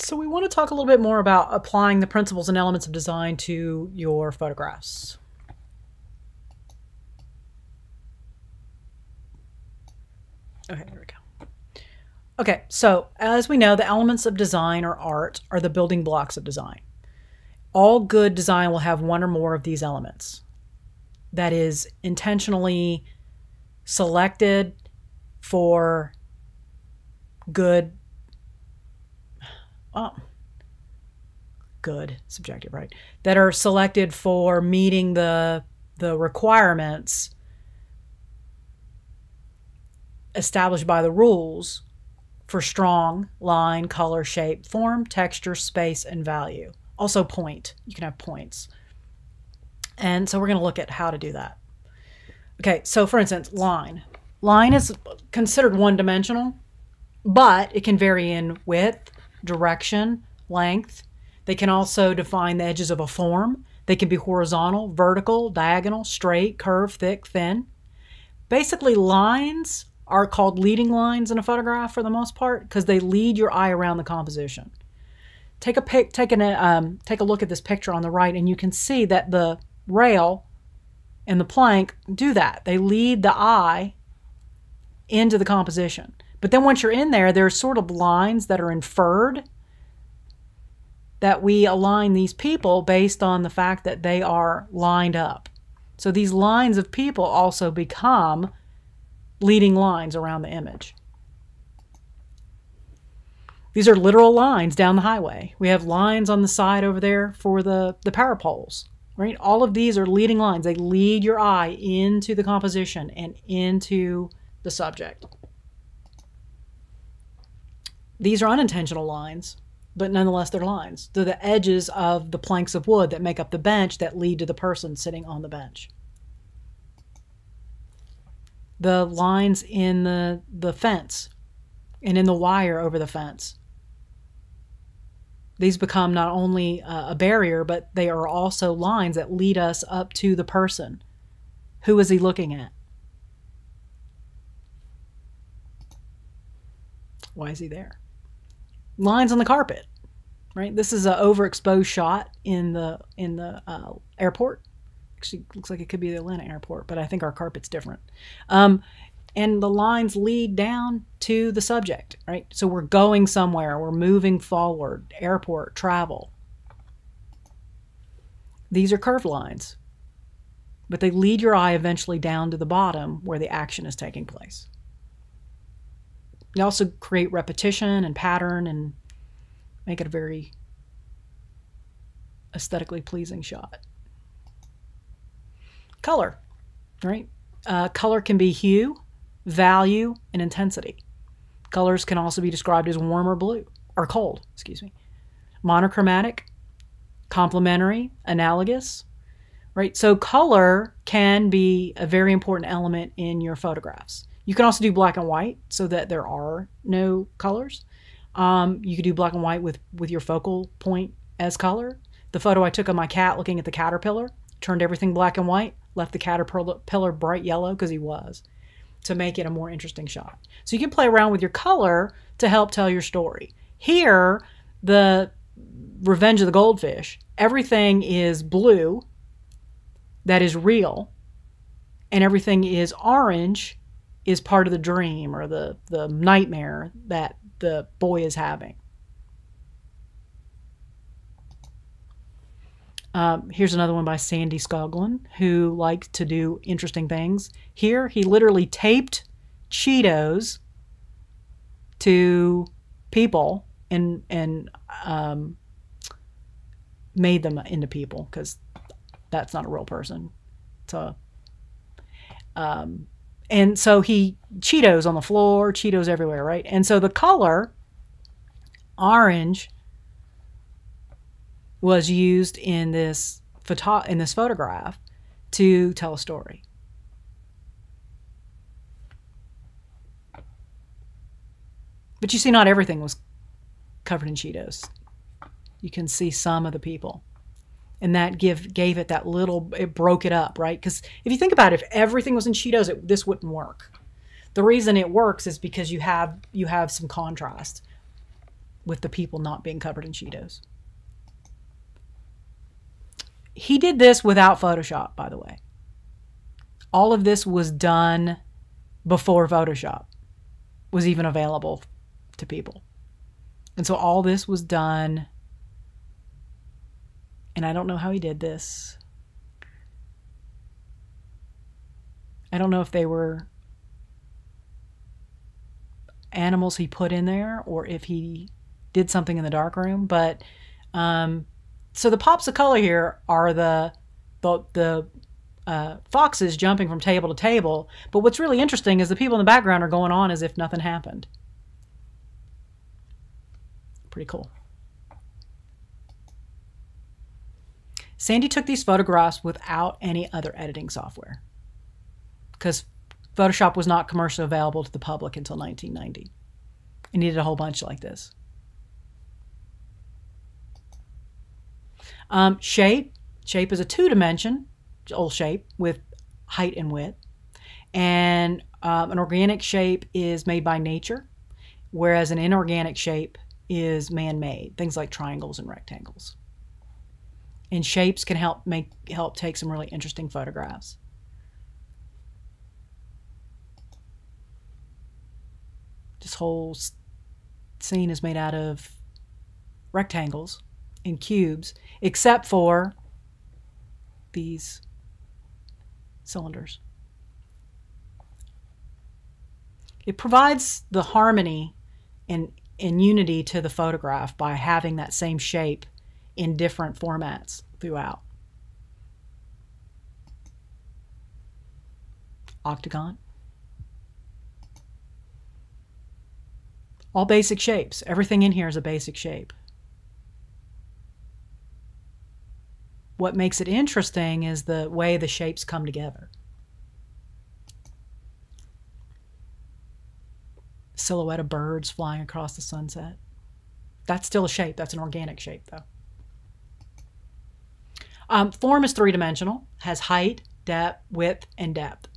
So we want to talk a little bit more about applying the principles and elements of design to your photographs. Okay, here we go. Okay, so as we know, the elements of design or art are the building blocks of design. All good design will have one or more of these elements. That is intentionally selected for good, good, subjective, right? That are selected for meeting the requirements established by the rules for strong line, color, shape, form, texture, space, and value. Also point. You can have points. And so we're going to look at how to do that. Okay, so for instance, line. Line is considered one-dimensional, but it can vary in width, direction, length. They can also define the edges of a form. They can be horizontal, vertical, diagonal, straight, curved, thick, thin. Basically, lines are called leading lines in a photograph for the most part because they lead your eye around the composition. Take a look at this picture on the right, and you can see that the rail and the plank do that. They lead the eye into the composition. But then once you're in there, there's sort of lines that are inferred that we align these people based on the fact that they are lined up. So these lines of people also become leading lines around the image. These are literal lines down the highway. We have lines on the side over there for the power poles, right? All of these are leading lines. They lead your eye into the composition and into the subject. These are unintentional lines, but nonetheless they're lines. They're the edges of the planks of wood that make up the bench that lead to the person sitting on the bench. The lines in the fence and in the wire over the fence. These become not only a barrier, but they are also lines that lead us up to the person. Who is he looking at? Why is he there? Lines on the carpet, right? This is an overexposed shot in the airport. Actually, looks like it could be the Atlanta airport, but I think our carpet's different. And the lines lead down to the subject, right? So we're going somewhere, we're moving forward, airport, travel. These are curved lines, but they lead your eye eventually down to the bottom where the action is taking place. They also create repetition and pattern and make it a very aesthetically pleasing shot. Color, right? Color can be hue, value, and intensity. Colors can also be described as warm or blue, or cold, excuse me. Monochromatic, complementary, analogous, right? So color can be a very important element in your photographs. You can also do black and white so that there are no colors. You could do black and white with your focal point as color. The photo I took of my cat looking at the caterpillar, turned everything black and white, left the caterpillar bright yellow because he was, to make it a more interesting shot. So you can play around with your color to help tell your story. Here, the Revenge of the Goldfish, everything is blue, that is real, and everything is orange, is part of the dream or the nightmare that the boy is having. Here's another one by Sandy Scoglin, who likes to do interesting things. Here, he literally taped Cheetos to people and made them into people, because that's not a real person. So, and so Cheetos on the floor, Cheetos everywhere, right? And so the color, orange, was used in this photograph to tell a story. But you see, not everything was covered in Cheetos. You can see some of the people. And that gave it that little, it broke it up, right? Because if you think about it, if everything was in Cheetos, this wouldn't work. The reason it works is because you have some contrast. with the people not being covered in Cheetos. He did this without Photoshop, by the way. All of this was done before Photoshop was even available to people. And so all this was done, and I don't know how he did this. I don't know if they were animals he put in there or if he did something in the darkroom, but so the pops of color here are the foxes jumping from table to table, but what's really interesting is the people in the background are going on as if nothing happened. Pretty cool. Sandy took these photographs without any other editing software because Photoshop was not commercially available to the public until 1990. It needed a whole bunch like this. Shape. Shape is a two-dimension shape with height and width. And an organic shape is made by nature, whereas an inorganic shape is man-made, things like triangles and rectangles. And shapes can help take some really interesting photographs. This whole scene is made out of rectangles and cubes, except for these cylinders. It provides the harmony and unity to the photograph by having that same shape in different formats throughout. Octagon. All basic shapes. Everything in here is a basic shape. What makes it interesting is the way the shapes come together. Silhouette of birds flying across the sunset. That's still a shape. That's an organic shape, though. Form is three-dimensional, has height, depth, width, and depth.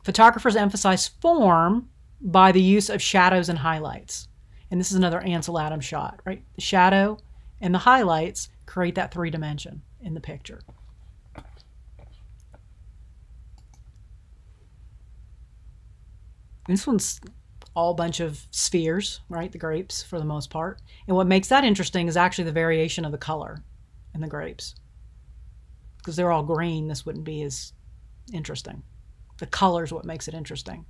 Photographers emphasize form by the use of shadows and highlights. And this is another Ansel Adams shot, right? The shadow and the highlights create that three dimension in the picture. This one's all a bunch of spheres, right? The grapes for the most part. And what makes that interesting is actually the variation of the color in the grapes. Because they're all green, this wouldn't be as interesting. The color is what makes it interesting.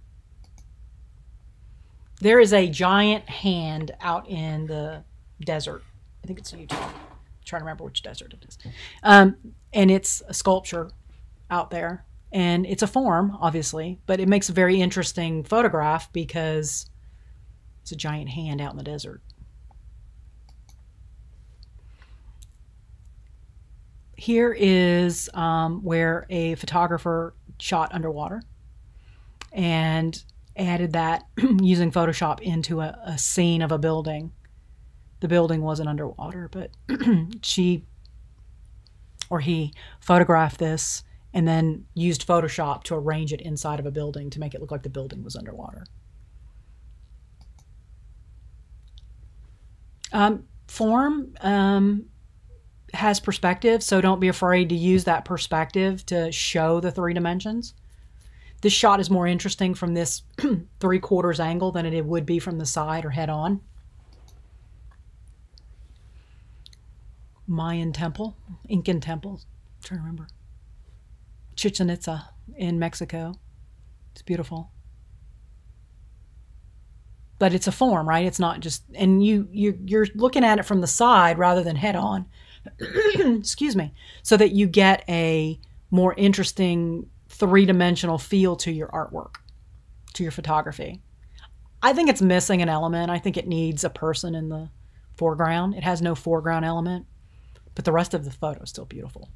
There is a giant hand out in the desert. I think it's Utah. I'm trying to remember which desert it is. And it's a sculpture out there. And it's a form, obviously, but it makes a very interesting photograph because it's a giant hand out in the desert. Here is where a photographer shot underwater and added that using Photoshop into a scene of a building. The building wasn't underwater, but he photographed this and then used Photoshop to arrange it inside of a building to make it look like the building was underwater. Form has perspective, so don't be afraid to use that perspective to show the three dimensions. This shot is more interesting from this 3/4 angle than it would be from the side or head on. Mayan temple, Incan temple, I'm trying to remember. Chichen Itza in Mexico. It's beautiful. But it's a form, right? It's not just, and you're looking at it from the side rather than head on. Excuse me. So that you get a more interesting three-dimensional feel to your artwork, to your photography. I think it's missing an element. I think it needs a person in the foreground. It has no foreground element, but the rest of the photo is still beautiful.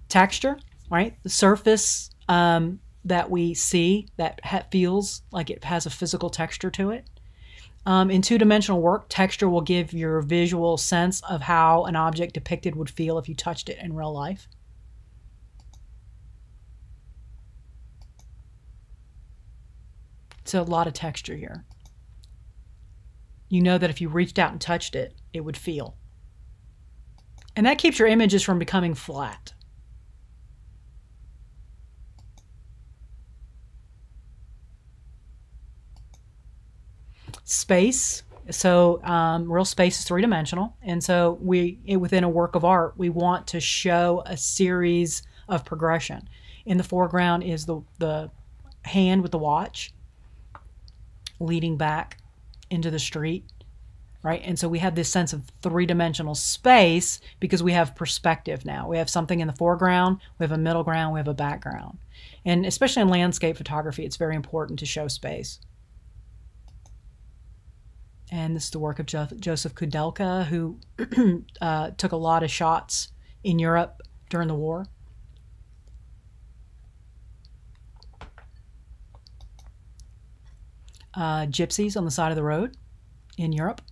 Texture, right? The surface that we see that feels like it has a physical texture to it. In two-dimensional work, texture will give your visual sense of how an object depicted would feel if you touched it in real life. So a lot of texture here. You know that if you reached out and touched it, it would feel. And that keeps your images from becoming flat. Space. So real space is three-dimensional. And so within a work of art, we want to show a series of progression. In the foreground is the hand with the watch leading back into the street, right? And so we have this sense of three-dimensional space because we have perspective now. We have something in the foreground, we have a middle ground, we have a background. And especially in landscape photography, it's very important to show space. And this is the work of Joseph Kudelka, who took a lot of shots in Europe during the war. Gypsies on the side of the road in Europe.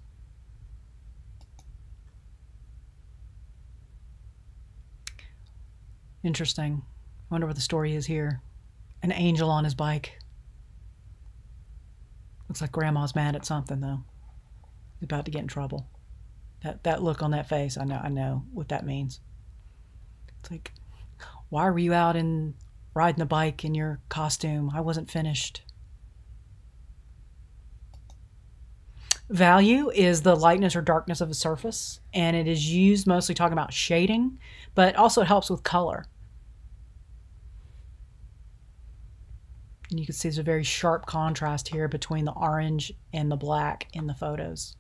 Interesting. I wonder what the story is here. An angel on his bike. Looks like grandma's mad at something, though. He's about to get in trouble. That look on that face, I know what that means. It's like, why were you out and riding a bike in your costume? I wasn't finished. Value is the lightness or darkness of a surface, and it is used mostly talking about shading, but also it helps with color. And you can see there's a very sharp contrast here between the orange and the black in the photos.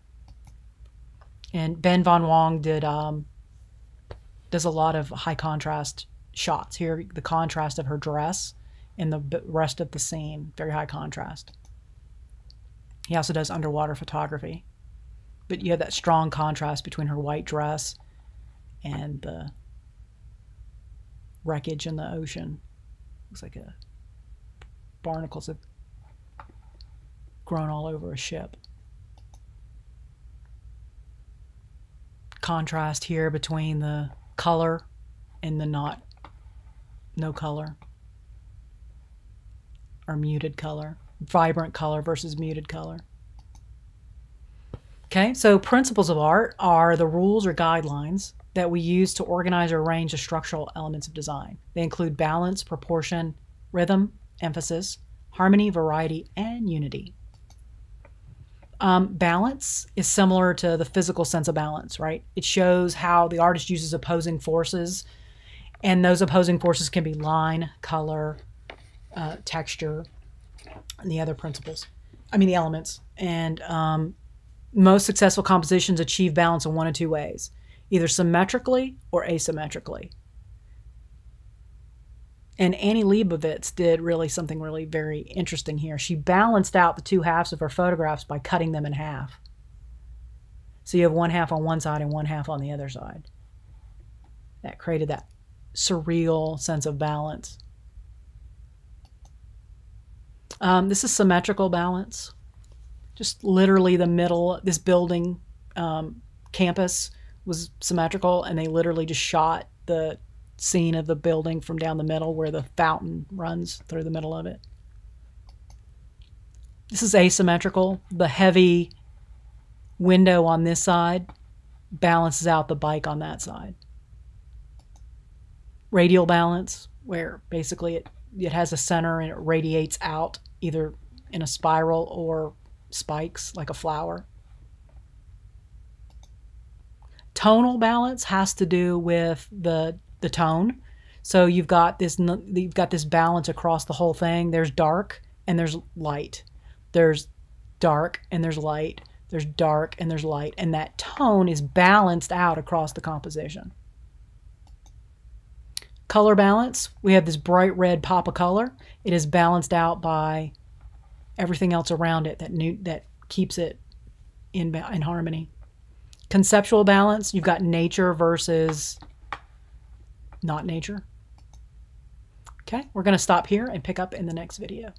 And Ben Van Wong does a lot of high contrast shots. Here, the contrast of her dress and the rest of the scene, very high contrast. He also does underwater photography. But you have that strong contrast between her white dress and the wreckage in the ocean. Looks like barnacles have grown all over a ship. Contrast here between the color and the no color or muted color. Vibrant color versus muted color. Okay, so principles of art are the rules or guidelines that we use to organize or arrange the structural elements of design. They include balance, proportion, rhythm, emphasis, harmony, variety, and unity. Balance is similar to the physical sense of balance, right? It shows how the artist uses opposing forces, and those opposing forces can be line, color, texture, and the other principles. The elements. And most successful compositions achieve balance in one of two ways, either symmetrically or asymmetrically. And Annie Leibovitz did something really very interesting here. She balanced out the two halves of her photographs by cutting them in half. So you have one half on one side and one half on the other side. That created that surreal sense of balance. This is symmetrical balance. Just literally the middle, this building campus was symmetrical, and they literally just shot the scene of the building from down the middle where the fountain runs through the middle of it. This is asymmetrical. The heavy window on this side balances out the bike on that side. Radial balance, where basically it has a center and it radiates out either in a spiral or spikes like a flower. Tonal balance has to do with the tone. So you've got this balance across the whole thing. There's dark and there's light. There's dark and there's light. There's dark and there's light. And that tone is balanced out across the composition. Color balance, we have this bright red pop of color. It is balanced out by everything else around it that keeps it in harmony. Conceptual balance, you've got nature versus not nature. Okay, we're going to stop here and pick up in the next video.